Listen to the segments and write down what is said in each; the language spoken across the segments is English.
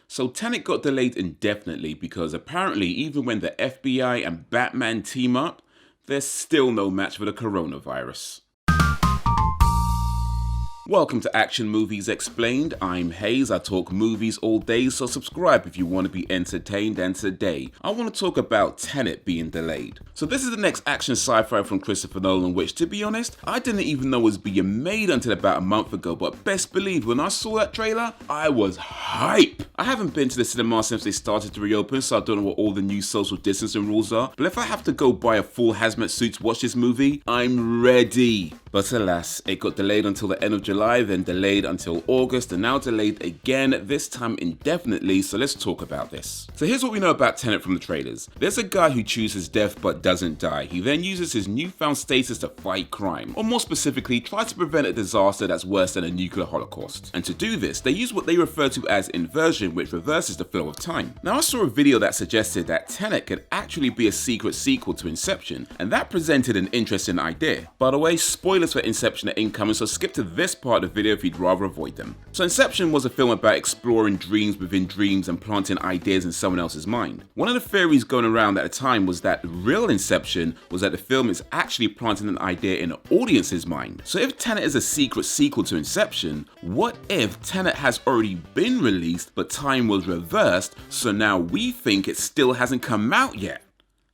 So Tenet got delayed indefinitely because apparently even when the FBI and Batman team up, there's still no match for the coronavirus. Welcome to Action Movies Explained. I'm Hayes. I talk movies all day, so subscribe if you want to be entertained. And today, I want to talk about Tenet being delayed. So this is the next action sci-fi from Christopher Nolan, which, to be honest, I didn't even know was being made until about a month ago, but best believe when I saw that trailer, I was hype. I haven't been to the cinema since they started to reopen, so I don't know what all the new social distancing rules are, but if I have to go buy a full hazmat suit to watch this movie, I'm ready. But alas, it got delayed until the end of July, then delayed until August, and now delayed again, this time indefinitely, so let's talk about this. So here's what we know about Tenet from the trailers. There's a guy who chooses death but doesn't die. He then uses his newfound status to fight crime, or more specifically, try to prevent a disaster that's worse than a nuclear holocaust. And to do this, they use what they refer to as inversion, which reverses the flow of time. Now I saw a video that suggested that Tenet could actually be a secret sequel to Inception, and that presented an interesting idea. By the way, spoilers for Inception are incoming, so skip to this part of the video if you'd rather avoid them. So Inception was a film about exploring dreams within dreams and planting ideas in someone else's mind. One of the theories going around at the time was that real Inception was that the film is actually planting an idea in the audience's mind. So if Tenet is a secret sequel to Inception, what if Tenet has already been released but time was reversed, so now we think it still hasn't come out yet?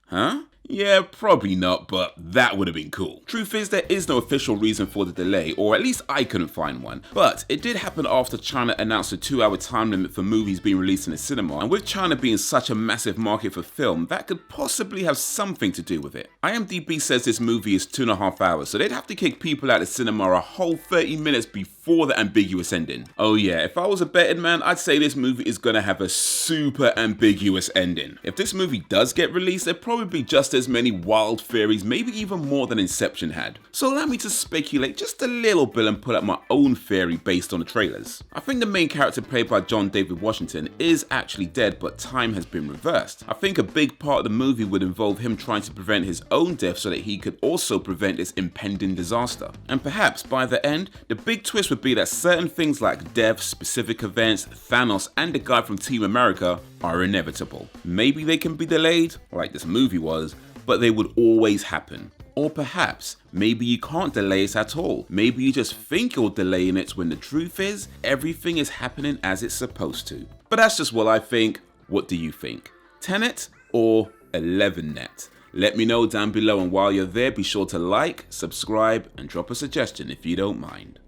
Huh? Yeah, probably not, but that would have been cool. Truth is, there is no official reason for the delay, or at least I couldn't find one. But it did happen after China announced a 2-hour time limit for movies being released in the cinema, and with China being such a massive market for film, that could possibly have something to do with it. IMDb says this movie is 2.5 hours, so they'd have to kick people out of the cinema a whole 30 minutes before the ambiguous ending. Oh yeah, if I was a betting man, I'd say this movie is gonna have a super ambiguous ending. If this movie does get released, there'd probably be just as many wild theories, maybe even more than Inception had. So allow me to speculate just a little bit and put up my own theory based on the trailers. I think the main character played by John David Washington is actually dead, but time has been reversed. I think a big part of the movie would involve him trying to prevent his own death so that he could also prevent this impending disaster. And perhaps by the end, the big twist would be that certain things like death, specific events, Thanos, and the guy from Team America are inevitable. Maybe they can be delayed, like this movie was, but they would always happen. Or perhaps, maybe you can't delay it at all. Maybe you just think you're delaying it when the truth is, everything is happening as it's supposed to. But that's just what I think. What do you think? Tenet or 11net? Let me know down below, and while you're there, be sure to like, subscribe, and drop a suggestion if you don't mind.